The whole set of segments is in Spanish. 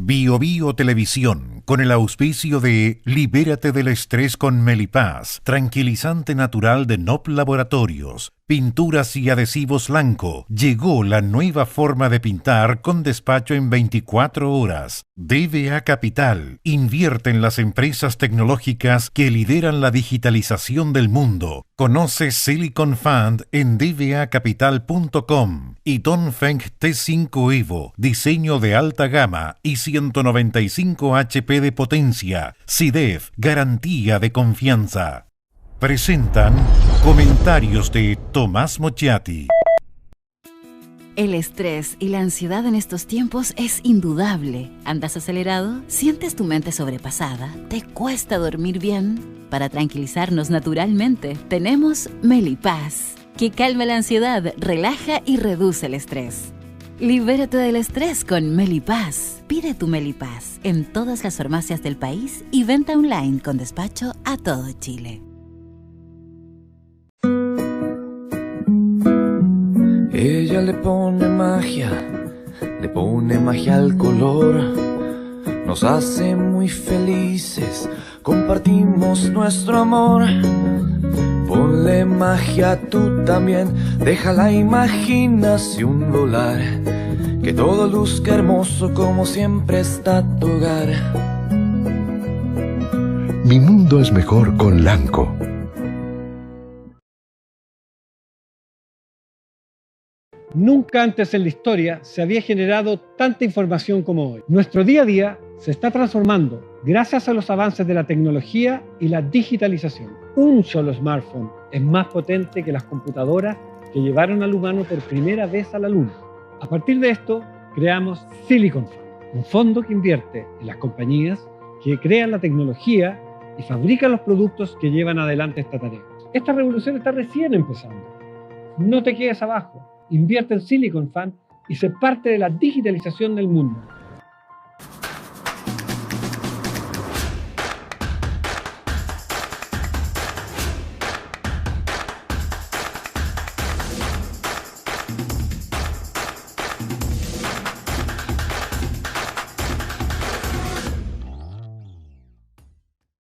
Bio Bio Televisión, con el auspicio de Libérate del estrés con Melipaz, tranquilizante natural de NOP Laboratorios, pinturas y adhesivos Lanco. Llegó la nueva forma de pintar con despacho en 24 horas. DBA Capital, invierte en las empresas tecnológicas que lideran la digitalización del mundo. Conoce Silicon Fund en dbacapital.com y Dongfeng T5 Evo, diseño de alta gama y 195 HP de potencia. SIDEF, garantía de confianza. Presentan comentarios de Tomás Mochiati. El estrés y la ansiedad en estos tiempos es indudable. ¿Andas acelerado? ¿Sientes tu mente sobrepasada? ¿Te cuesta dormir bien? Para tranquilizarnos naturalmente, tenemos Melipaz, que calma la ansiedad, relaja y reduce el estrés. Libérate del estrés con Melipaz. Pide tu Melipaz en todas las farmacias del país y venta online con despacho a todo Chile. Ella le pone magia al color. Nos hace muy felices, compartimos nuestro amor. Ponle magia tú también, deja la imaginación volar. Que todo luzca hermoso como siempre está tu hogar. Mi mundo es mejor con Lanco. Nunca antes en la historia se había generado tanta información como hoy. Nuestro día a día se está transformando gracias a los avances de la tecnología y la digitalización. Un solo smartphone es más potente que las computadoras que llevaron al humano por primera vez a la Luna. A partir de esto, creamos Silicon Fund, un fondo que invierte en las compañías que crean la tecnología y fabrican los productos que llevan adelante esta tarea. Esta revolución está recién empezando. No te quedes abajo. Invierte en Silicon Fund y sé parte de la digitalización del mundo.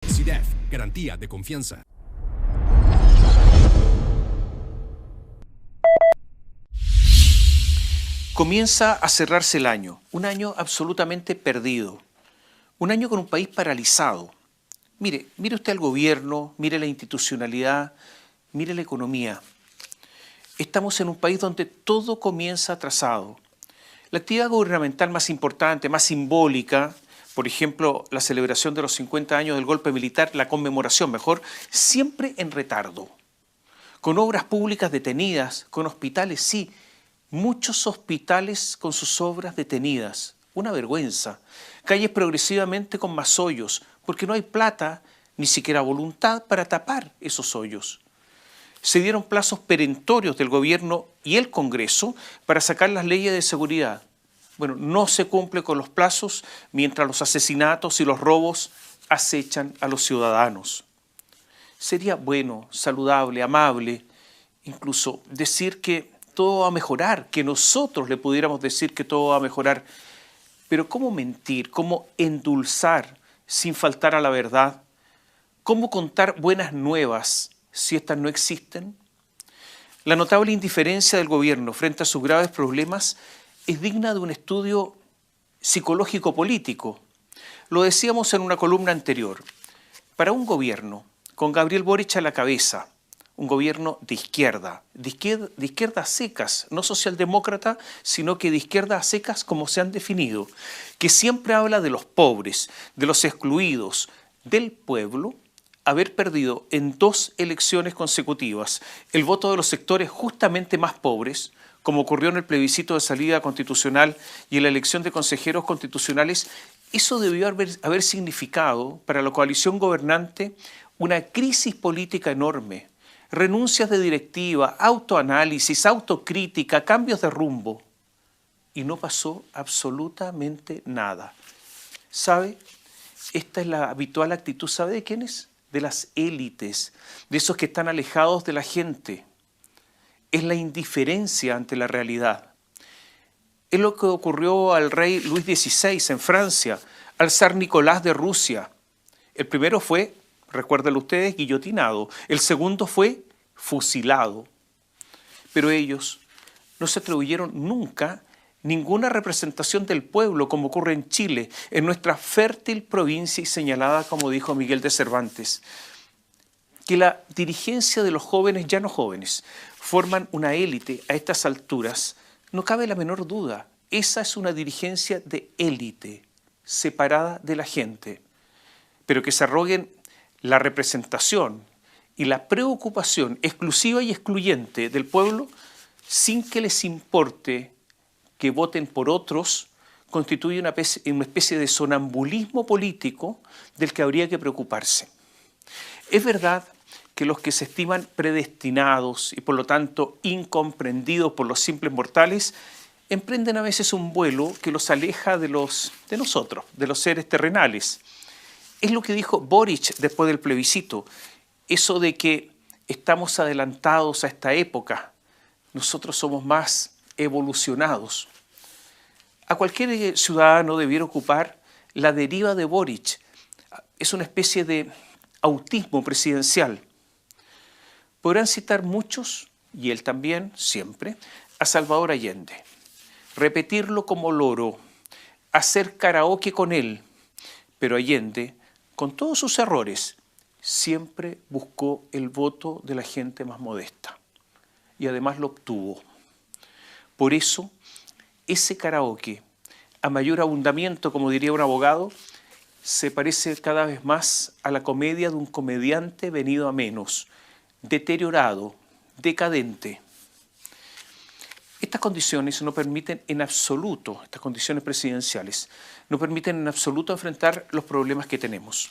SIDEF, garantía de confianza. Comienza a cerrarse el año, un año absolutamente perdido, un año con un país paralizado. Mire usted al gobierno, mire la institucionalidad, mire la economía. Estamos en un país donde todo comienza atrasado. La actividad gubernamental más importante, más simbólica, por ejemplo, la celebración de los 50 años del golpe militar, la conmemoración mejor, siempre en retardo. Con obras públicas detenidas, con hospitales, sí, muchos hospitales con sus obras detenidas, una vergüenza. Calles progresivamente con más hoyos, porque no hay plata, ni siquiera voluntad para tapar esos hoyos. Se dieron plazos perentorios del gobierno y el Congreso para sacar las leyes de seguridad. Bueno, no se cumple con los plazos mientras los asesinatos y los robos acechan a los ciudadanos. Sería bueno, saludable, amable, incluso decir que todo va a mejorar, que nosotros le pudiéramos decir que todo va a mejorar. Pero ¿cómo mentir? ¿Cómo endulzar sin faltar a la verdad? ¿Cómo contar buenas nuevas si estas no existen? La notable indiferencia del gobierno frente a sus graves problemas es digna de un estudio psicológico-político. Lo decíamos en una columna anterior. Para un gobierno, con Gabriel Boric a la cabeza, un gobierno de izquierda a secas, no socialdemócrata, sino que de izquierda a secas como se han definido, que siempre habla de los pobres, de los excluidos, del pueblo, haber perdido en 2 elecciones consecutivas el voto de los sectores justamente más pobres, como ocurrió en el plebiscito de salida constitucional y en la elección de consejeros constitucionales, eso debió haber significado para la coalición gobernante una crisis política enorme. Renuncias de directiva, autoanálisis, autocrítica, cambios de rumbo. Y no pasó absolutamente nada. ¿Sabe? Esta es la habitual actitud, ¿sabe de quiénes? De las élites, de esos que están alejados de la gente. Es la indiferencia ante la realidad. es lo que ocurrió al rey Luis XVI en Francia, al zar Nicolás de Rusia. El primero fue, recuérdenlo ustedes, guillotinado. El segundo fue fusilado. Pero ellos no se atribuyeron nunca ninguna representación del pueblo, como ocurre en Chile, en nuestra fértil provincia y señalada, como dijo Miguel de Cervantes, que la dirigencia de los jóvenes, ya no jóvenes, forman una élite a estas alturas, no cabe la menor duda. Esa es una dirigencia de élite, separada de la gente, pero que se arroguen la representación y la preocupación exclusiva y excluyente del pueblo sin que les importe que voten por otros, constituye una especie de sonambulismo político del que habría que preocuparse. Es verdad que los que se estiman predestinados y por lo tanto incomprendidos por los simples mortales, emprenden a veces un vuelo que los aleja de nosotros, de los seres terrenales. Es lo que dijo Boric después del plebiscito, eso de que estamos adelantados a esta época, nosotros somos más evolucionados. A cualquier ciudadano debiera ocupar la deriva de Boric. Es una especie de autismo presidencial. Podrán citar muchos, y él también, siempre, a Salvador Allende. Repetirlo como loro, hacer karaoke con él. Pero Allende, con todos sus errores, siempre buscó el voto de la gente más modesta. Y además lo obtuvo. Por eso, ese karaoke, a mayor abundamiento, como diría un abogado, se parece cada vez más a la comedia de un comediante venido a menos, deteriorado, decadente. Estas condiciones no permiten en absoluto, estas condiciones presidenciales, no permiten en absoluto enfrentar los problemas que tenemos.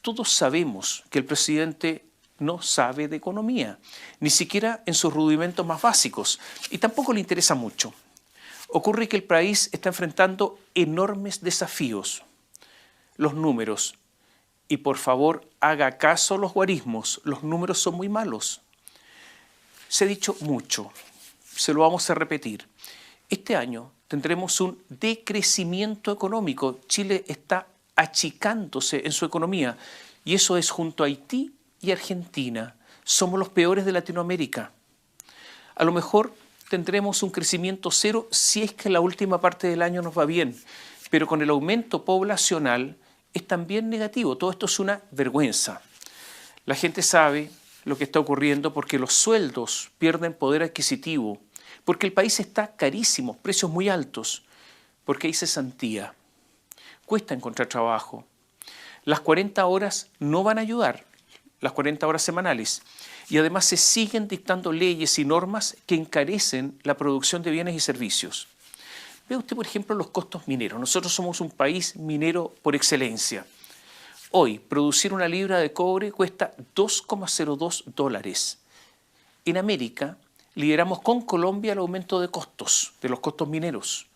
Todos sabemos que el presidente no sabe de economía, ni siquiera en sus rudimentos más básicos, y tampoco le interesa mucho. Ocurre que el país está enfrentando enormes desafíos. Los números, y por favor haga caso a los guarismos, los números son muy malos. Se ha dicho mucho, se lo vamos a repetir. Este año tendremos un decrecimiento económico. Chile está achicándose en su economía, y eso es junto a Haití y Argentina. Somos los peores de Latinoamérica. A lo mejor tendremos un crecimiento cero si es que la última parte del año nos va bien, pero con el aumento poblacional es también negativo. Todo esto es una vergüenza. La gente sabe lo que está ocurriendo porque los sueldos pierden poder adquisitivo, porque el país está carísimo, precios muy altos, porque hay cesantía. Cuesta encontrar trabajo. Las 40 horas no van a ayudar, las 40 horas semanales. Y además se siguen dictando leyes y normas que encarecen la producción de bienes y servicios. Ve usted, por ejemplo, los costos mineros. Nosotros somos un país minero por excelencia. Hoy, producir una libra de cobre cuesta $2,02. En América, lideramos con Colombia el aumento de los costos mineros.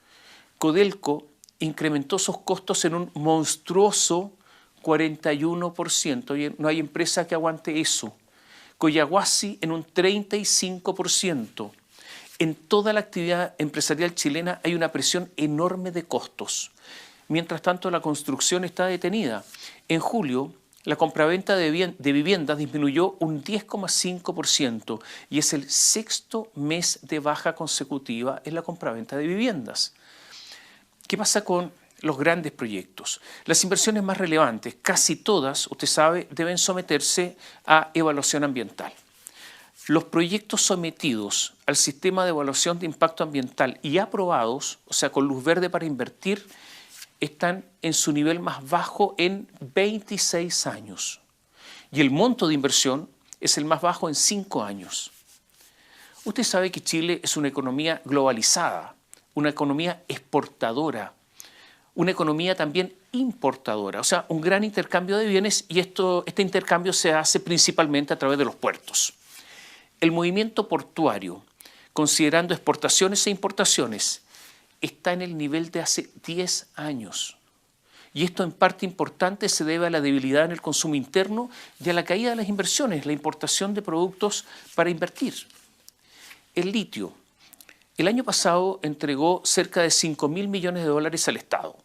Codelco incrementó sus costos en un monstruoso 41%. No hay empresa que aguante eso. Collahuasi en un 35%. En toda la actividad empresarial chilena hay una presión enorme de costos. Mientras tanto, la construcción está detenida. En julio, la compraventa de viviendas disminuyó un 10,5% y es el sexto mes de baja consecutiva en la compraventa de viviendas. ¿Qué pasa con los grandes proyectos? Las inversiones más relevantes, casi todas, usted sabe, deben someterse a evaluación ambiental. Los proyectos sometidos al sistema de evaluación de impacto ambiental y aprobados, o sea, con luz verde para invertir, están en su nivel más bajo en 26 años. Y el monto de inversión es el más bajo en 5 años. Usted sabe que Chile es una economía globalizada, una economía exportadora, una economía también importadora, o sea, un gran intercambio de bienes, y este intercambio se hace principalmente a través de los puertos. El movimiento portuario, considerando exportaciones e importaciones, está en el nivel de hace 10 años. Y esto en parte importante se debe a la debilidad en el consumo interno y a la caída de las inversiones, la importación de productos para invertir. El litio. El año pasado entregó cerca de 5.000 millones de dólares al Estado.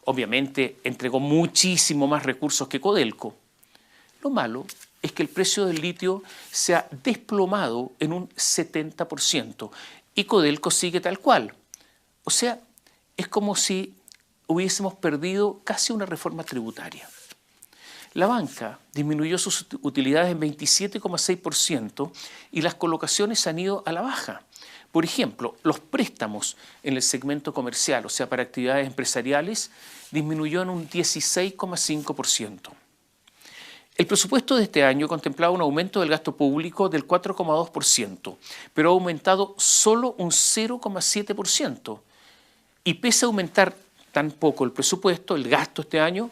Obviamente entregó muchísimo más recursos que Codelco. Lo malo es que el precio del litio se ha desplomado en un 70% y Codelco sigue tal cual. O sea, es como si hubiésemos perdido casi una reforma tributaria. La banca disminuyó sus utilidades en 27,6% y las colocaciones han ido a la baja. Por ejemplo, los préstamos en el segmento comercial, o sea, para actividades empresariales, disminuyó en un 16,5%. El presupuesto de este año contemplaba un aumento del gasto público del 4,2%, pero ha aumentado solo un 0,7%. Y pese a aumentar tan poco el presupuesto, el gasto este año,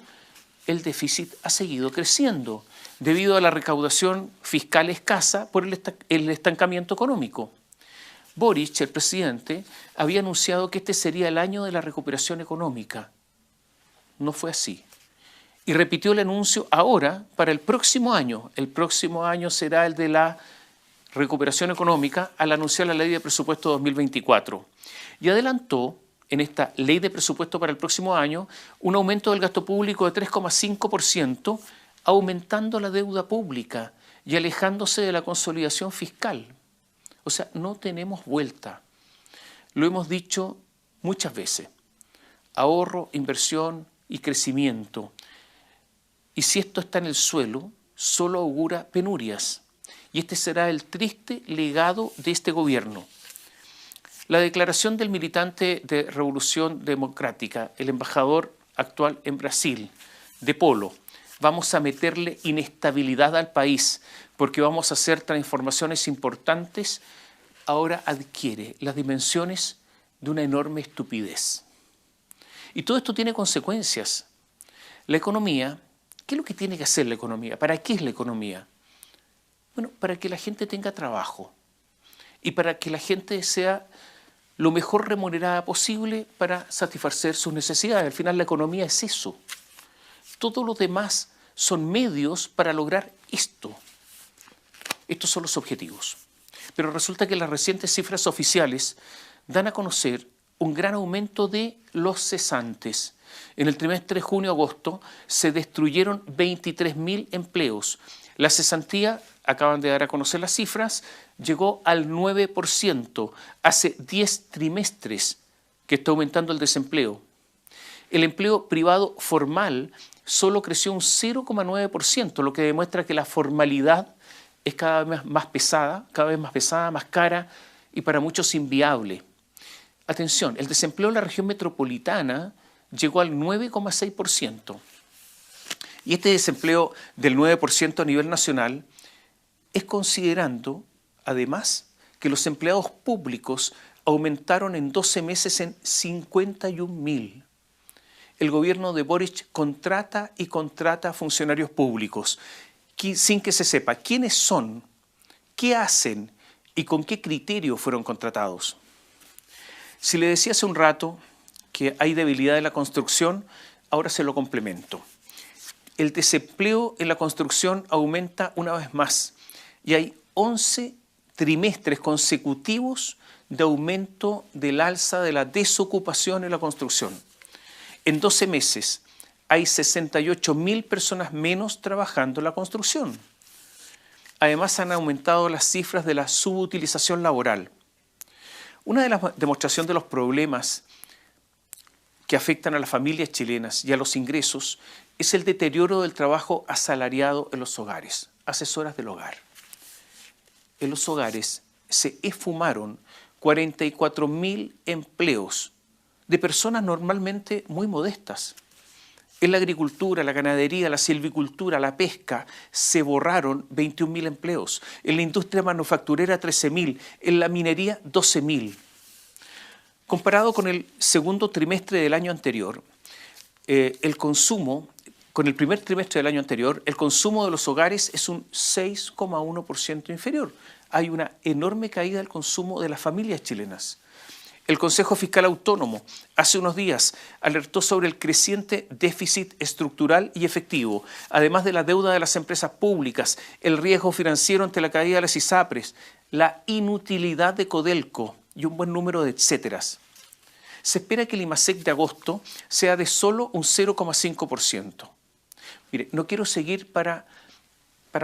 el déficit ha seguido creciendo debido a la recaudación fiscal escasa por el estancamiento económico. Boric, el presidente, había anunciado que este sería el año de la recuperación económica. No fue así. Y repitió el anuncio ahora para el próximo año. El próximo año será el de la recuperación económica al anunciar la ley de presupuesto 2024. Y adelantó en esta ley de presupuesto para el próximo año un aumento del gasto público de 3,5%, aumentando la deuda pública y alejándose de la consolidación fiscal. O sea, no tenemos vuelta. Lo hemos dicho muchas veces. Ahorro, inversión y crecimiento. Y si esto está en el suelo, solo augura penurias. Y este será el triste legado de este gobierno. La declaración del militante de Revolución Democrática, el embajador actual en Brasil, de Polo: vamos a meterle inestabilidad al país porque vamos a hacer transformaciones importantes, ahora adquiere las dimensiones de una enorme estupidez. Y todo esto tiene consecuencias. La economía, ¿qué es lo que tiene que hacer la economía? ¿Para qué es la economía? Bueno, para que la gente tenga trabajo y para que la gente sea lo mejor remunerada posible para satisfacer sus necesidades. Al final la economía es eso. Todo lo demás son medios para lograr esto. Estos son los objetivos. Pero resulta que las recientes cifras oficiales dan a conocer un gran aumento de los cesantes. En el trimestre junio-agosto se destruyeron 23.000 empleos. La cesantía, acaban de dar a conocer las cifras, llegó al 9%. Hace 10 trimestres que está aumentando el desempleo. El empleo privado formal solo creció un 0,9%, lo que demuestra que la formalidad es cada vez más pesada, más cara y para muchos inviable. Atención, el desempleo en la región metropolitana llegó al 9,6%. Y este desempleo del 9% a nivel nacional es considerando, además, que los empleados públicos aumentaron en 12 meses en 51.000. El gobierno de Boric contrata y contrata funcionarios públicos sin que se sepa quiénes son, qué hacen y con qué criterio fueron contratados. Si le decía hace un rato que hay debilidad en la construcción, ahora se lo complemento. El desempleo en la construcción aumenta una vez más y hay 11 trimestres consecutivos de aumento del alza de la desocupación en la construcción. En 12 meses hay 68.000 personas menos trabajando en la construcción. Además han aumentado las cifras de la subutilización laboral. Una de las demostraciones de los problemas que afectan a las familias chilenas y a los ingresos es el deterioro del trabajo asalariado en los hogares, asesoras del hogar. En los hogares se esfumaron 44.000 empleos de personas normalmente muy modestas. En la agricultura, la ganadería, la silvicultura, la pesca, se borraron 21.000 empleos. En la industria manufacturera, 13.000. En la minería, 12.000. Comparado con el segundo trimestre del año anterior, el consumo, con el primer trimestre del año anterior, el consumo de los hogares es un 6,1% inferior. Hay una enorme caída del consumo de las familias chilenas. El Consejo Fiscal Autónomo hace unos días alertó sobre el creciente déficit estructural y efectivo, además de la deuda de las empresas públicas, el riesgo financiero ante la caída de las ISAPRES, la inutilidad de Codelco. y un buen número de etcéteras. Se espera que el IMASEC de agosto sea de solo un 0,5%. Mire, no quiero seguir para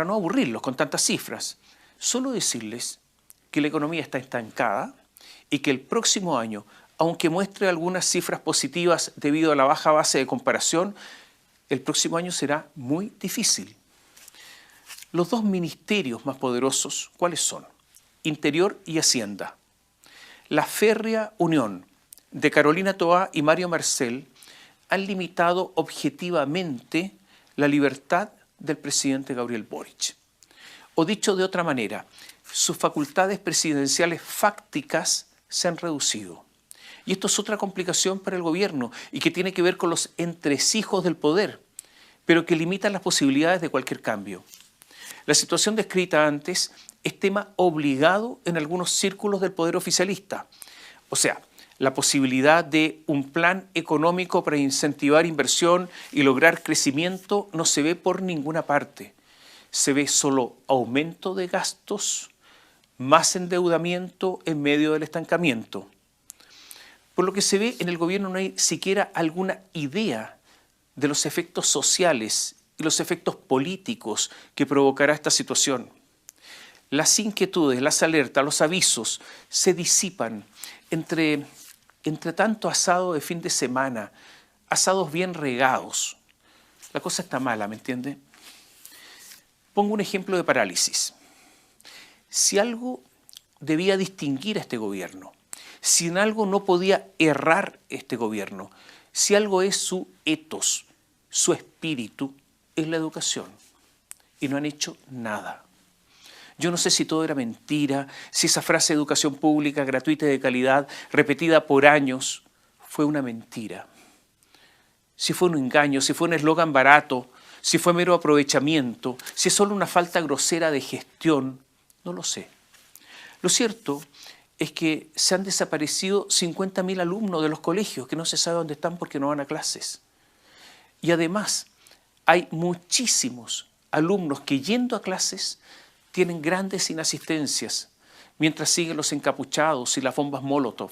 no aburrirlos con tantas cifras, solo decirles que la economía está estancada y que el próximo año, aunque muestre algunas cifras positivas debido a la baja base de comparación, el próximo año será muy difícil. Los dos ministerios más poderosos, ¿cuáles son? Interior y Hacienda. La férrea unión de Carolina Toá y Mario Marcel han limitado objetivamente la libertad del presidente Gabriel Boric. O dicho de otra manera, sus facultades presidenciales fácticas se han reducido. Y esto es otra complicación para el gobierno y que tiene que ver con los entresijos del poder, pero que limitan las posibilidades de cualquier cambio. La situación descrita antes es tema obligado en algunos círculos del poder oficialista. O sea, la posibilidad de un plan económico para incentivar inversión y lograr crecimiento no se ve por ninguna parte. Se ve solo aumento de gastos, más endeudamiento en medio del estancamiento. Por lo que se ve, en el gobierno no hay siquiera alguna idea de los efectos sociales y los efectos políticos que provocará esta situación. Las inquietudes, las alertas, los avisos se disipan entre tanto asado de fin de semana, asados bien regados. La cosa está mala, ¿me entiende? Pongo un ejemplo de parálisis. Si algo debía distinguir a este gobierno, si en algo no podía errar este gobierno, si algo es su ethos, su espíritu, es la educación. Y no han hecho nada. Yo no sé si todo era mentira, si esa frase de educación pública, gratuita y de calidad, repetida por años, fue una mentira. Si fue un engaño, si fue un eslogan barato, si fue mero aprovechamiento, si es solo una falta grosera de gestión, no lo sé. Lo cierto es que se han desaparecido 50.000 alumnos de los colegios que no se sabe dónde están porque no van a clases. Y además hay muchísimos alumnos que yendo a clases tienen grandes inasistencias, mientras siguen los encapuchados y las bombas Molotov.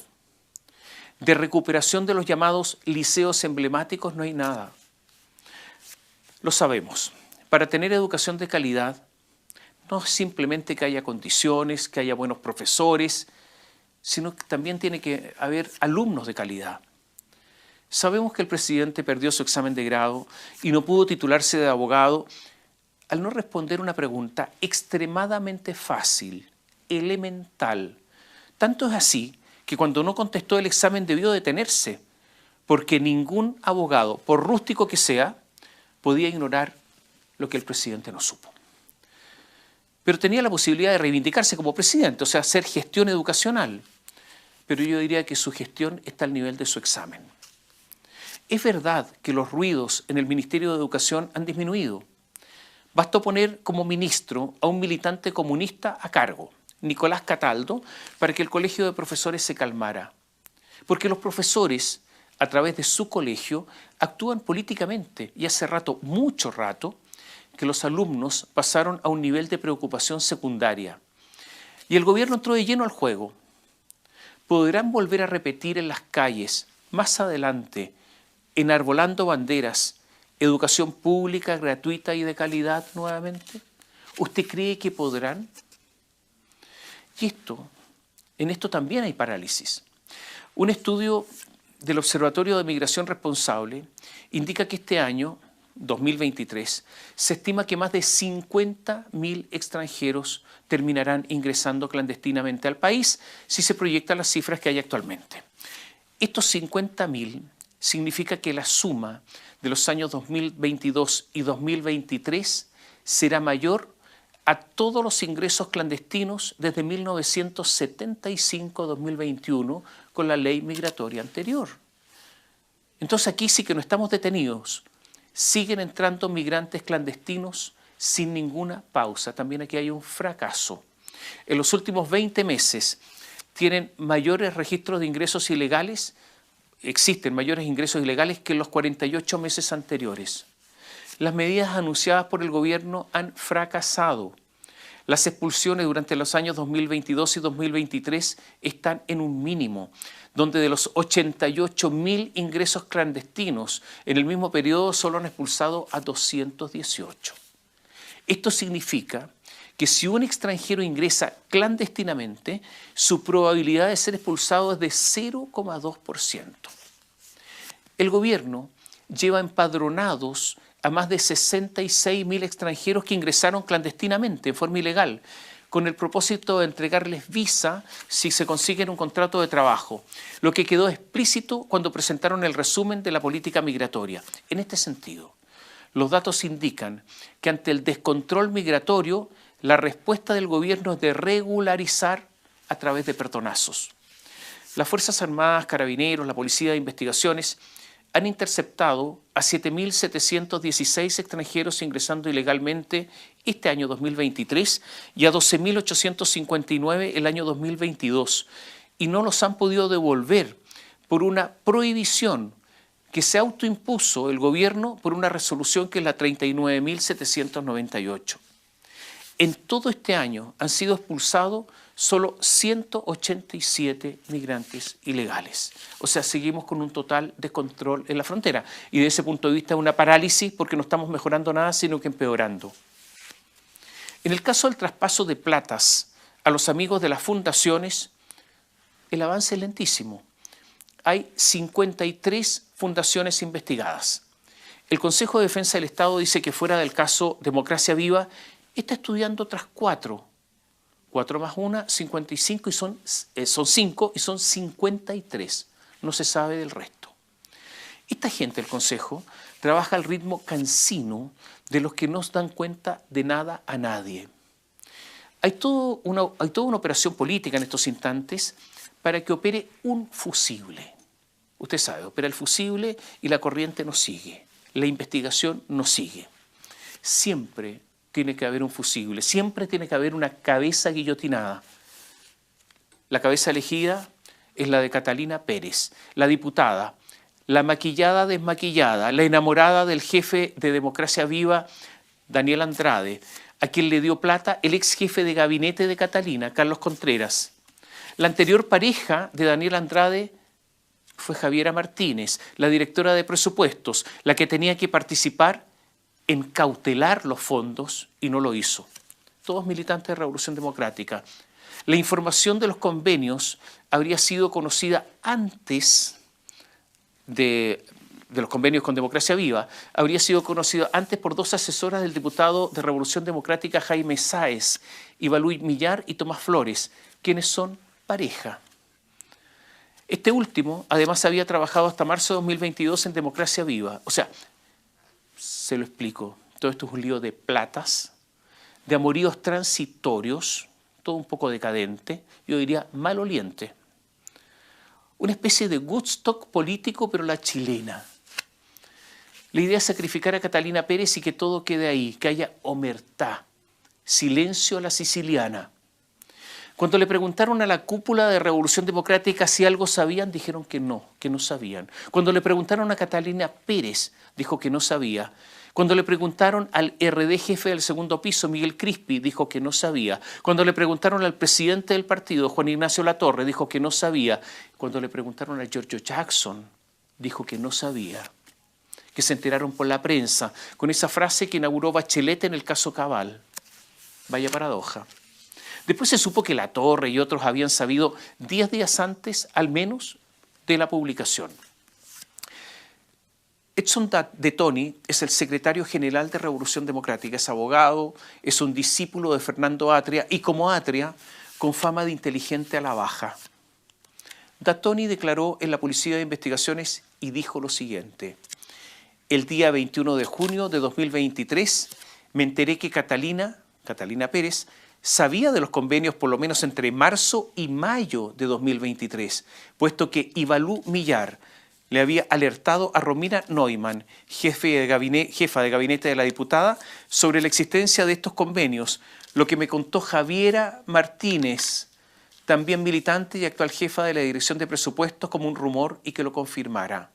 De recuperación de los llamados liceos emblemáticos no hay nada. Lo sabemos. Para tener educación de calidad, no es simplemente que haya condiciones, que haya buenos profesores, sino que también tiene que haber alumnos de calidad. Sabemos que el presidente perdió su examen de grado y no pudo titularse de abogado al no responder una pregunta extremadamente fácil, elemental. Tanto es así que cuando no contestó el examen debió detenerse, porque ningún abogado, por rústico que sea, podía ignorar lo que el presidente no supo. Pero tenía la posibilidad de reivindicarse como presidente, o sea, hacer gestión educacional. Pero yo diría que su gestión está al nivel de su examen. Es verdad que los ruidos en el Ministerio de Educación han disminuido. Bastó poner como ministro a un militante comunista a cargo, Nicolás Cataldo, para que el colegio de profesores se calmara. Porque los profesores, a través de su colegio, actúan políticamente y hace rato, mucho rato, que los alumnos pasaron a un nivel de preocupación secundaria. Y el gobierno entró de lleno al juego. ¿Podrán volver a repetir en las calles, más adelante, enarbolando banderas, educación pública, gratuita y de calidad nuevamente? ¿Usted cree que podrán? Y en esto también hay parálisis. Un estudio del Observatorio de Migración Responsable indica que este año, 2023, se estima que más de 50.000 extranjeros terminarán ingresando clandestinamente al país si se proyectan las cifras que hay actualmente. Estos 50.000 significa que la suma de los años 2022 y 2023 será mayor a todos los ingresos clandestinos desde 1975-2021 con la ley migratoria anterior. Entonces aquí sí que no estamos detenidos. Siguen entrando migrantes clandestinos sin ninguna pausa. También aquí hay un fracaso. En los últimos 20 meses tienen mayores registros de ingresos ilegales, existen mayores ingresos ilegales que en los 48 meses anteriores. Las medidas anunciadas por el gobierno han fracasado. Las expulsiones durante los años 2022 y 2023 están en un mínimo, donde de los 88.000 ingresos clandestinos, en el mismo periodo solo han expulsado a 218. Esto significa que si un extranjero ingresa clandestinamente, su probabilidad de ser expulsado es de 0,2%. El gobierno lleva empadronados a más de 66.000 extranjeros que ingresaron clandestinamente, en forma ilegal, con el propósito de entregarles visa si se consiguen un contrato de trabajo, lo que quedó explícito cuando presentaron el resumen de la política migratoria. En este sentido, los datos indican que ante el descontrol migratorio, la respuesta del gobierno es de regularizar a través de perdonazos. Las Fuerzas Armadas, Carabineros, la Policía de Investigaciones han interceptado a 7.716 extranjeros ingresando ilegalmente este año 2023 y a 12.859 el año 2022, y no los han podido devolver por una prohibición que se autoimpuso el gobierno por una resolución que es la 39.798. En todo este año han sido expulsados solo 187 migrantes ilegales. O sea, seguimos con un total descontrol en la frontera. Y desde ese punto de vista es una parálisis porque no estamos mejorando nada, sino que empeorando. En el caso del traspaso de platas a los amigos de las fundaciones, el avance es lentísimo. Hay 53 fundaciones investigadas. El Consejo de Defensa del Estado dice que fuera del caso Democracia Viva, está estudiando otras 4. 4 más 1, 55 y son 5 y son 53. No se sabe del resto. Esta gente del Consejo trabaja al ritmo cansino de los que no se dan cuenta de nada a nadie. Hay toda una operación política en estos instantes para que opere un fusible. Usted sabe, opera el fusible y la corriente no sigue. La investigación no sigue. Siempre tiene que haber un fusible, siempre tiene que haber una cabeza guillotinada. La cabeza elegida es la de Catalina Pérez, la diputada, la maquillada desmaquillada, la enamorada del jefe de Democracia Viva, Daniel Andrade, a quien le dio plata el ex jefe de gabinete de Catalina, Carlos Contreras. La anterior pareja de Daniel Andrade fue Javiera Martínez, la directora de presupuestos, la que tenía que participar en cautelar los fondos y no lo hizo. Todos militantes de Revolución Democrática. La información de los convenios habría sido conocida antes de los convenios con Democracia Viva, habría sido conocida antes por 2 asesoras del diputado de Revolución Democrática Jaime Sáez, Ivalú Millar y Tomás Flores, quienes son pareja. Este último, además, había trabajado hasta marzo de 2022 en Democracia Viva. O sea, se lo explico. Todo esto es un lío de platas, de amoríos transitorios, todo un poco decadente, yo diría maloliente. Una especie de Woodstock político, pero la chilena. La idea es sacrificar a Catalina Pérez y que todo quede ahí, que haya omertá, silencio a la siciliana. Cuando le preguntaron a la cúpula de Revolución Democrática si algo sabían, dijeron que no sabían. Cuando le preguntaron a Catalina Pérez, dijo que no sabía. Cuando le preguntaron al RD jefe del segundo piso, Miguel Crispi, dijo que no sabía. Cuando le preguntaron al presidente del partido, Juan Ignacio Latorre, dijo que no sabía. Cuando le preguntaron a Giorgio Jackson, dijo que no sabía. Que se enteraron por la prensa, con esa frase que inauguró Bachelet en el caso Cabal. Vaya paradoja. Después se supo que Latorre y otros habían sabido 10 días antes, al menos, de la publicación. Edson de Toni es el secretario general de Revolución Democrática, es abogado, es un discípulo de Fernando Atria y como Atria, con fama de inteligente a la baja. Dattoni declaró en la Policía de Investigaciones y dijo lo siguiente: el día 21 de junio de 2023 me enteré que Catalina Pérez, sabía de los convenios por lo menos entre marzo y mayo de 2023, puesto que Ivalú Millar le había alertado a Romina Neumann, jefa de gabinete de la diputada, sobre la existencia de estos convenios, lo que me contó Javiera Martínez, también militante y actual jefa de la Dirección de Presupuestos, como un rumor y que lo confirmara.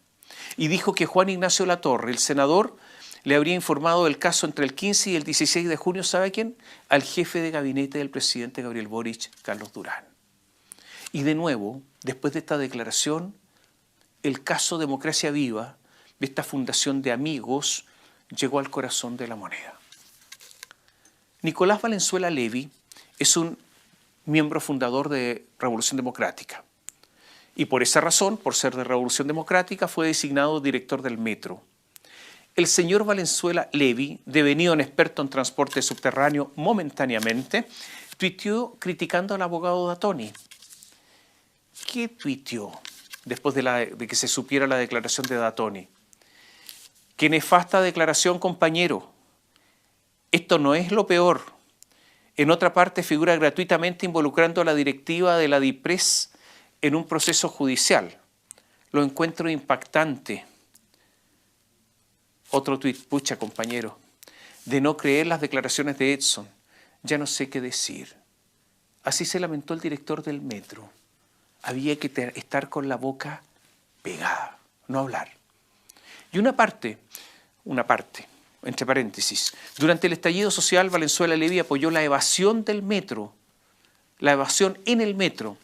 Y dijo que Juan Ignacio Latorre, el senador, le habría informado del caso entre el 15 y el 16 de junio, ¿sabe a quién? Al jefe de gabinete del presidente Gabriel Boric, Carlos Durán. Y de nuevo, después de esta declaración, el caso Democracia Viva, de esta fundación de amigos, llegó al corazón de la moneda. Nicolás Valenzuela Levi es un miembro fundador de Revolución Democrática. Y por esa razón, por ser de Revolución Democrática, fue designado director del Metro. El señor Valenzuela Levi, devenido un experto en transporte subterráneo momentáneamente, tuiteó criticando al abogado Datoni. ¿Qué tuiteó después de que se supiera la declaración de Datoni? ¡Qué nefasta declaración, compañero! Esto no es lo peor. En otra parte figura gratuitamente involucrando a la directiva de la DIPRES en un proceso judicial. Lo encuentro impactante. Otro tuit, pucha compañero, de no creer las declaraciones de Edson, ya no sé qué decir. Así se lamentó el director del Metro. Había que estar con la boca pegada, no hablar. Y una parte, entre paréntesis, durante el estallido social Valenzuela Levi apoyó la evasión del Metro, la evasión en el Metro.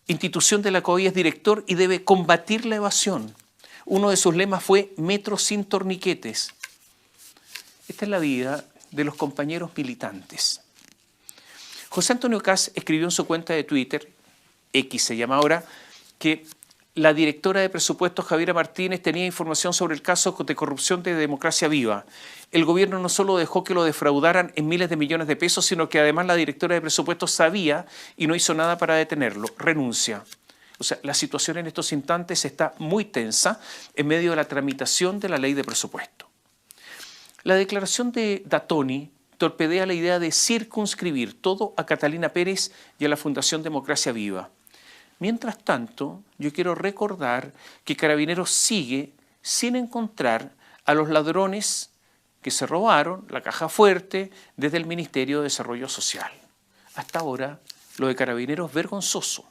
Institución de la COI es director y debe combatir la evasión. Uno de sus lemas fue Metro sin torniquetes. Esta es la vida de los compañeros militantes. José Antonio Kast escribió en su cuenta de Twitter, X se llama ahora, que la directora de presupuestos Javiera Martínez tenía información sobre el caso de corrupción de Democracia Viva. El gobierno no solo dejó que lo defraudaran en miles de millones de pesos, sino que además la directora de presupuestos sabía y no hizo nada para detenerlo. Renuncia. O sea, la situación en estos instantes está muy tensa en medio de la tramitación de la ley de presupuesto. La declaración de Datoni torpedea la idea de circunscribir todo a Catalina Pérez y a la Fundación Democracia Viva. Mientras tanto, yo quiero recordar que Carabineros sigue sin encontrar a los ladrones que se robaron la caja fuerte desde el Ministerio de Desarrollo Social. Hasta ahora, lo de Carabineros vergonzoso.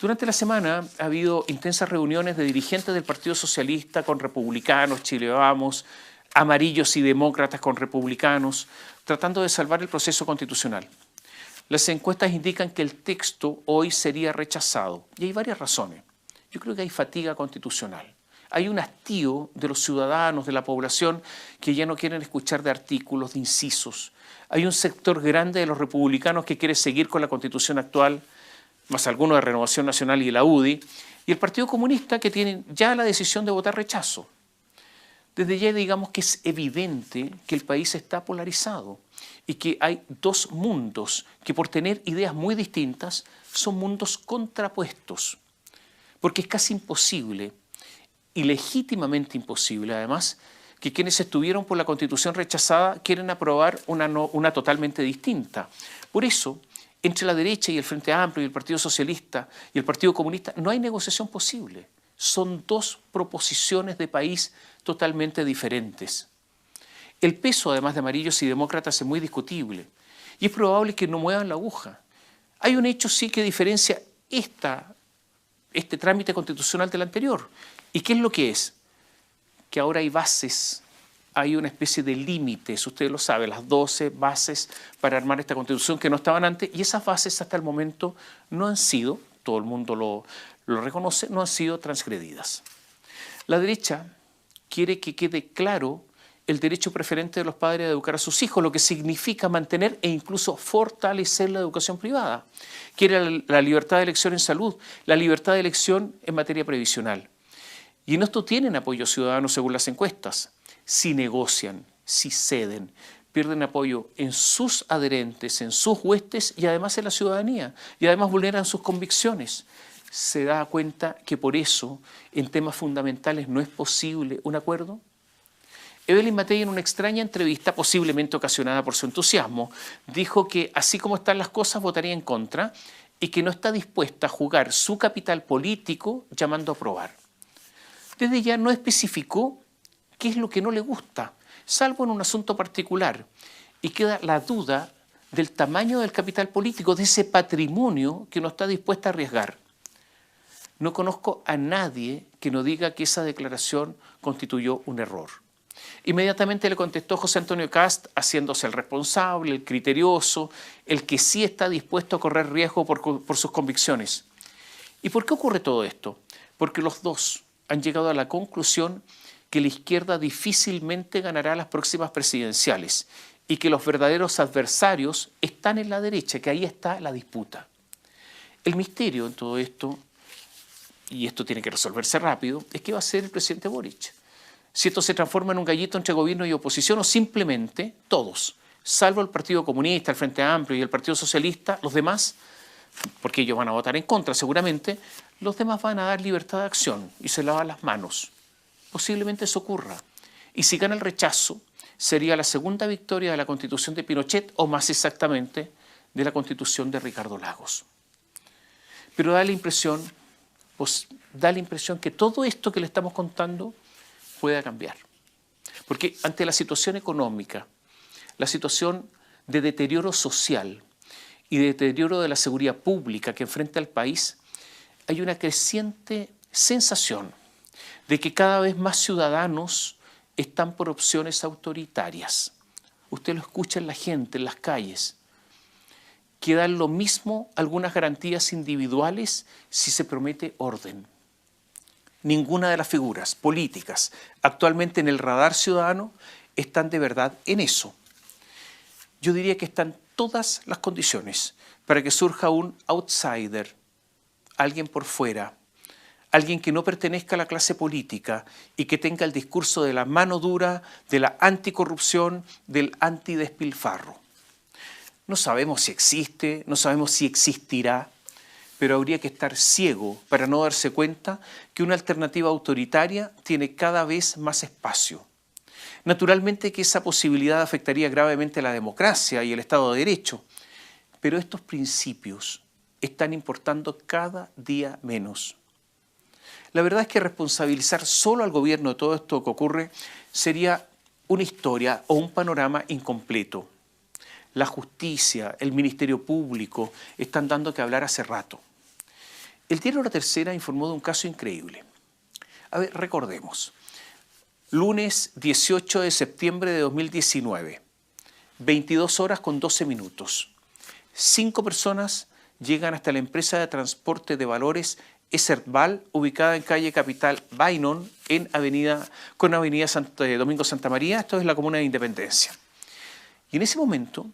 Durante la semana ha habido intensas reuniones de dirigentes del Partido Socialista con republicanos, Chile Vamos, amarillos y demócratas con republicanos, tratando de salvar el proceso constitucional. Las encuestas indican que el texto hoy sería rechazado y hay varias razones. Yo creo que hay fatiga constitucional. Hay un hastío de los ciudadanos, de la población, que ya no quieren escuchar de artículos, de incisos. Hay un sector grande de los republicanos que quiere seguir con la Constitución actual, más algunos de Renovación Nacional y la UDI, y el Partido Comunista que tienen ya la decisión de votar rechazo. Desde ya digamos que es evidente que el país está polarizado y que hay dos mundos que por tener ideas muy distintas son mundos contrapuestos, porque es casi imposible y legítimamente imposible además que quienes estuvieron por la Constitución rechazada quieren aprobar una totalmente distinta. Por eso, entre la derecha y el Frente Amplio y el Partido Socialista y el Partido Comunista no hay negociación posible. Son dos proposiciones de país totalmente diferentes. El peso, además de amarillos y demócratas, es muy discutible y es probable que no muevan la aguja. Hay un hecho sí que diferencia este trámite constitucional del anterior. ¿Y qué es lo que es? Que ahora hay bases, hay una especie de límites, usted lo sabe, las 12 bases para armar esta constitución que no estaban antes, y esas bases hasta el momento no han sido, todo el mundo lo reconoce, no han sido transgredidas. La derecha quiere que quede claro el derecho preferente de los padres a educar a sus hijos, lo que significa mantener e incluso fortalecer la educación privada. Quiere la libertad de elección en salud, la libertad de elección en materia previsional. Y en esto tienen apoyo ciudadano según las encuestas. Si negocian, si ceden, pierden apoyo en sus adherentes, en sus huestes y además en la ciudadanía. Y además vulneran sus convicciones. Se da cuenta que por eso en temas fundamentales no es posible un acuerdo. Evelyn Matei, en una extraña entrevista, posiblemente ocasionada por su entusiasmo, dijo que así como están las cosas votaría en contra y que no está dispuesta a jugar su capital político llamando a aprobar. Desde ya no especificó qué es lo que no le gusta, salvo en un asunto particular, y queda la duda del tamaño del capital político, de ese patrimonio que no está dispuesta a arriesgar. No conozco a nadie que no diga que esa declaración constituyó un error. Inmediatamente le contestó José Antonio Kast, haciéndose el responsable, el criterioso, el que sí está dispuesto a correr riesgo por sus convicciones. ¿Y por qué ocurre todo esto? Porque los dos han llegado a la conclusión que la izquierda difícilmente ganará las próximas presidenciales y que los verdaderos adversarios están en la derecha, que ahí está la disputa. El misterio en todo esto, y esto tiene que resolverse rápido, es qué va a hacer el presidente Boric. Si esto se transforma en un gallito entre gobierno y oposición o simplemente todos, salvo el Partido Comunista, el Frente Amplio y el Partido Socialista, los demás, porque ellos van a votar en contra seguramente, los demás van a dar libertad de acción y se lavan las manos. Posiblemente eso ocurra. Y si gana el rechazo, sería la segunda victoria de la Constitución de Pinochet o más exactamente de la Constitución de Ricardo Lagos. Pero da la impresión que todo esto que le estamos contando pueda cambiar. Porque ante la situación económica, la situación de deterioro social y de deterioro de la seguridad pública que enfrenta el país, hay una creciente sensación de que cada vez más ciudadanos están por opciones autoritarias. Usted lo escucha en la gente, en las calles, que dan lo mismo algunas garantías individuales si se promete orden. Ninguna de las figuras políticas actualmente en el radar ciudadano están de verdad en eso. Yo diría que están todas las condiciones para que surja un outsider, alguien por fuera, alguien que no pertenezca a la clase política y que tenga el discurso de la mano dura, de la anticorrupción, del antidespilfarro. No sabemos si existe, no sabemos si existirá, pero habría que estar ciego para no darse cuenta que una alternativa autoritaria tiene cada vez más espacio. Naturalmente que esa posibilidad afectaría gravemente a la democracia y el Estado de Derecho, pero estos principios están importando cada día menos. La verdad es que responsabilizar solo al gobierno de todo esto que ocurre sería una historia o un panorama incompleto. La justicia, el Ministerio Público están dando que hablar hace rato. El diario La Tercera informó de un caso increíble. A ver, recordemos. Lunes 18 de septiembre de 2019, 22 horas con 12 minutos. 5 personas llegan hasta la empresa de transporte de valores Esertval, ubicada en calle Capital Bainon, con avenida Domingo Santa María, esto es la comuna de Independencia. Y en ese momento,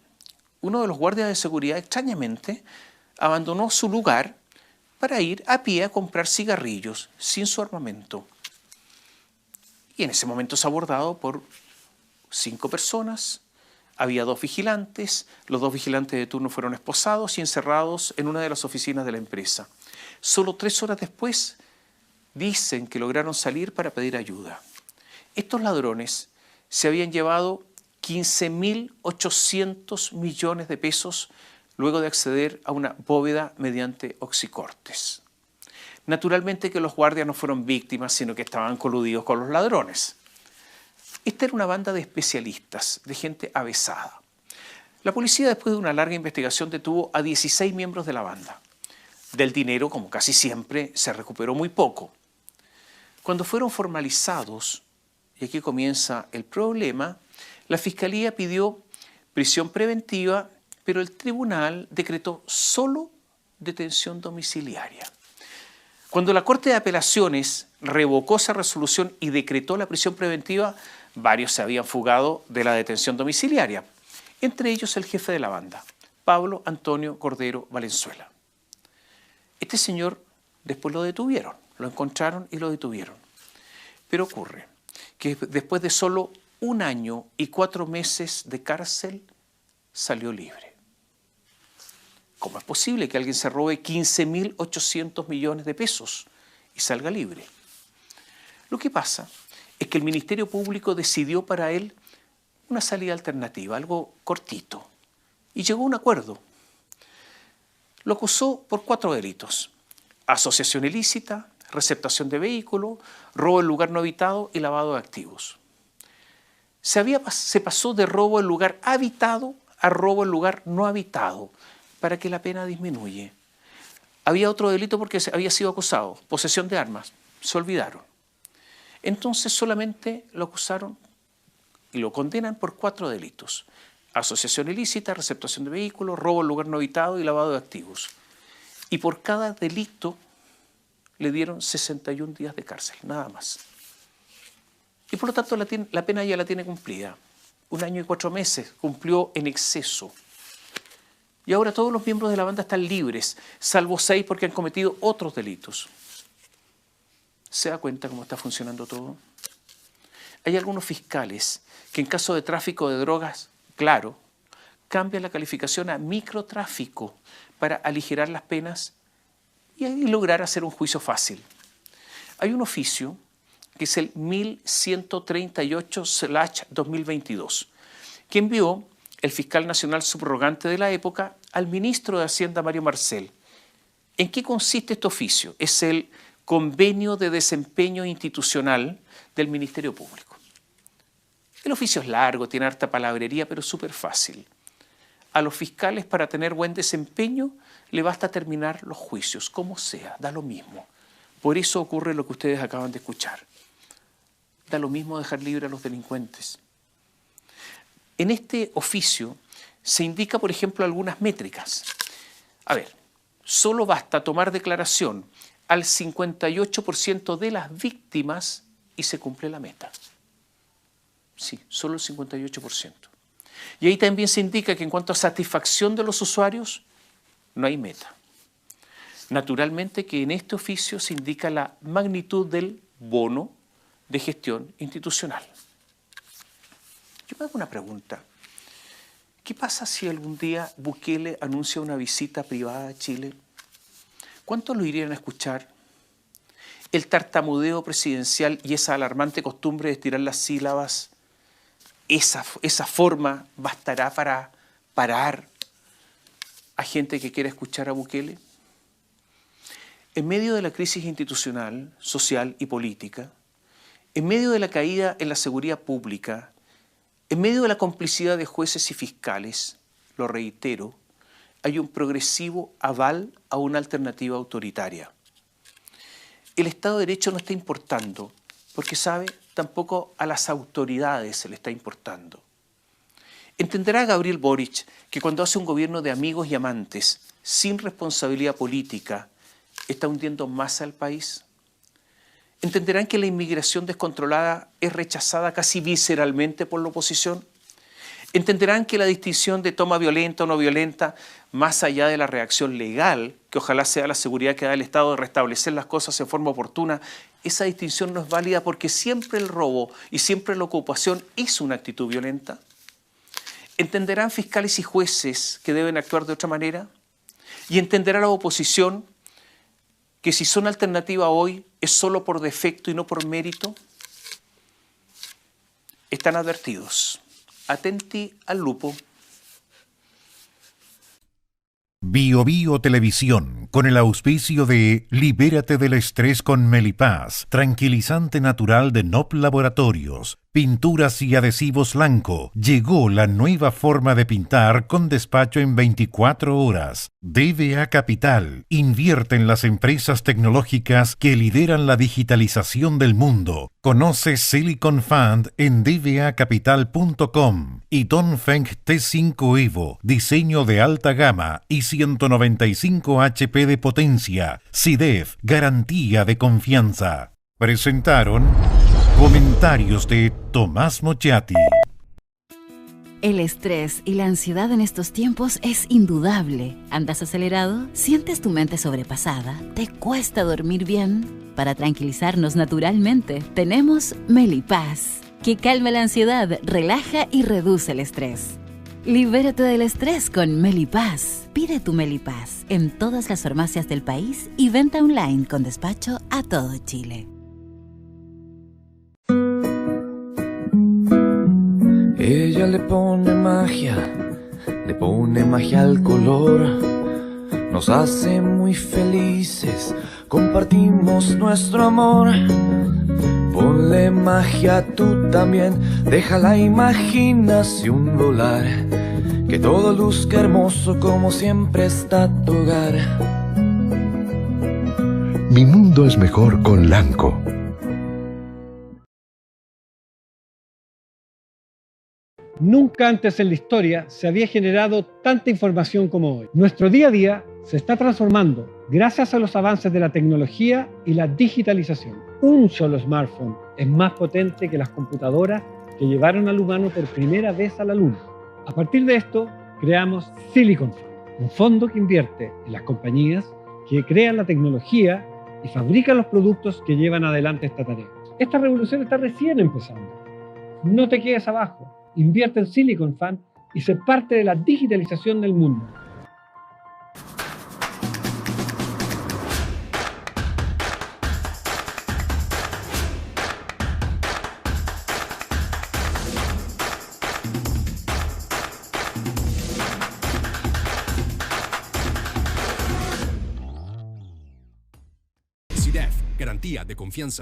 uno de los guardias de seguridad extrañamente abandonó su lugar para ir a pie a comprar cigarrillos sin su armamento. Y en ese momento es abordado por 5 personas, había 2 vigilantes, los 2 vigilantes de turno fueron esposados y encerrados en una de las oficinas de la empresa. Solo 3 horas después dicen que lograron salir para pedir ayuda. Estos ladrones se habían llevado 15.800 millones de pesos luego de acceder a una bóveda mediante oxicortes. Naturalmente que los guardias no fueron víctimas, sino que estaban coludidos con los ladrones. Esta era una banda de especialistas, de gente avesada. La policía, después de una larga investigación, detuvo a 16 miembros de la banda. Del dinero, como casi siempre, se recuperó muy poco. Cuando fueron formalizados, y aquí comienza el problema, la Fiscalía pidió prisión preventiva, pero el tribunal decretó solo detención domiciliaria. Cuando la Corte de Apelaciones revocó esa resolución y decretó la prisión preventiva, varios se habían fugado de la detención domiciliaria, entre ellos el jefe de la banda, Pablo Antonio Cordero Valenzuela. Este señor después lo detuvieron, lo encontraron y lo detuvieron. Pero ocurre que después de solo 1 año y 4 meses de cárcel, salió libre. ¿Cómo es posible que alguien se robe 15.800 millones de pesos y salga libre? Lo que pasa es que el Ministerio Público decidió para él una salida alternativa, algo cortito, y llegó a un acuerdo. Lo acusó por 4 delitos: asociación ilícita, receptación de vehículo, robo en lugar no habitado y lavado de activos. Se pasó de robo en lugar habitado a robo en lugar no habitado, para que la pena disminuya. Había otro delito porque había sido acusado, posesión de armas, se olvidaron. Entonces solamente lo acusaron y lo condenan por 4 delitos: asociación ilícita, receptación de vehículos, robo en lugar no habitado y lavado de activos. Y por cada delito le dieron 61 días de cárcel, nada más. Y por lo tanto la pena ya la tiene cumplida. 1 año y 4 meses, cumplió en exceso. Y ahora todos los miembros de la banda están libres, salvo 6 porque han cometido otros delitos. ¿Se da cuenta cómo está funcionando todo? Hay algunos fiscales que en caso de tráfico de drogas, claro, cambian la calificación a microtráfico para aligerar las penas y lograr hacer un juicio fácil. Hay un oficio que es el 1138/2022, que envió el fiscal nacional subrogante de la época al ministro de Hacienda, Mario Marcel. ¿En qué consiste este oficio? Es el convenio de desempeño institucional del Ministerio Público. El oficio es largo, tiene harta palabrería, pero es súper fácil. A los fiscales, para tener buen desempeño, le basta terminar los juicios, como sea, da lo mismo. Por eso ocurre lo que ustedes acaban de escuchar. Da lo mismo dejar libre a los delincuentes. En este oficio se indica, por ejemplo, algunas métricas. A ver, solo basta tomar declaración al 58% de las víctimas y se cumple la meta. Sí, solo el 58%. Y ahí también se indica que en cuanto a satisfacción de los usuarios, no hay meta. Naturalmente que en este oficio se indica la magnitud del bono de gestión institucional. Yo me hago una pregunta. ¿Qué pasa si algún día Bukele anuncia una visita privada a Chile? ¿Cuántos lo irían a escuchar? El tartamudeo presidencial y esa alarmante costumbre de estirar las sílabas, esa forma bastará para parar a gente que quiera escuchar a Bukele. En medio de la crisis institucional, social y política, en medio de la caída en la seguridad pública, en medio de la complicidad de jueces y fiscales, lo reitero, hay un progresivo aval a una alternativa autoritaria. El Estado de Derecho no está importando, porque sabe, tampoco a las autoridades se le está importando. ¿Entenderá Gabriel Boric que cuando hace un gobierno de amigos y amantes, sin responsabilidad política, está hundiendo más al país? ¿Entenderán que la inmigración descontrolada es rechazada casi visceralmente por la oposición? ¿Entenderán que la distinción de toma violenta o no violenta, más allá de la reacción legal, que ojalá sea la seguridad que da el Estado de restablecer las cosas en forma oportuna, esa distinción no es válida porque siempre el robo y siempre la ocupación es una actitud violenta? ¿Entenderán fiscales y jueces que deben actuar de otra manera? ¿Y entenderá la oposición que si son alternativa hoy es solo por defecto y no por mérito? Están advertidos. Atenti al lupo. Bio Bio Televisión, con el auspicio de Libérate del estrés con Melipaz, tranquilizante natural de NOP Laboratorios, pinturas y adhesivos Lanco. Llegó la nueva forma de pintar con despacho en 24 horas. DBA Capital invierte en las empresas tecnológicas que lideran la digitalización del mundo. Conoce Silicon Fund en dbacapital.com y Dongfeng T5 Evo, diseño de alta gama y 195 HP de potencia. SIDEF, garantía de confianza. Presentaron comentarios de Tomás Mochati. El estrés y la ansiedad en estos tiempos es indudable. ¿Andas acelerado? ¿Sientes tu mente sobrepasada? ¿Te cuesta dormir bien? Para tranquilizarnos naturalmente, tenemos Melipaz, que calma la ansiedad, relaja y reduce el estrés. Libérate del estrés con Melipaz. Pide tu Melipaz en todas las farmacias del país y venta online con despacho a todo Chile. Ella le pone magia al color. Nos hace muy felices, compartimos nuestro amor. Ponle magia tú también, deja la imaginación volar. Que todo luzca hermoso como siempre está tu hogar. Mi mundo es mejor con Lanco. Nunca antes en la historia se había generado tanta información como hoy. Nuestro día a día se está transformando gracias a los avances de la tecnología y la digitalización. Un solo smartphone es más potente que las computadoras que llevaron al humano por primera vez a la Luna. A partir de esto, creamos Silicon Fund, un fondo que invierte en las compañías que crean la tecnología y fabrican los productos que llevan adelante esta tarea. Esta revolución está recién empezando. No te quedes abajo. Invierte en Silicon Fund y sé parte de la digitalización del mundo. CDEF, garantía de confianza.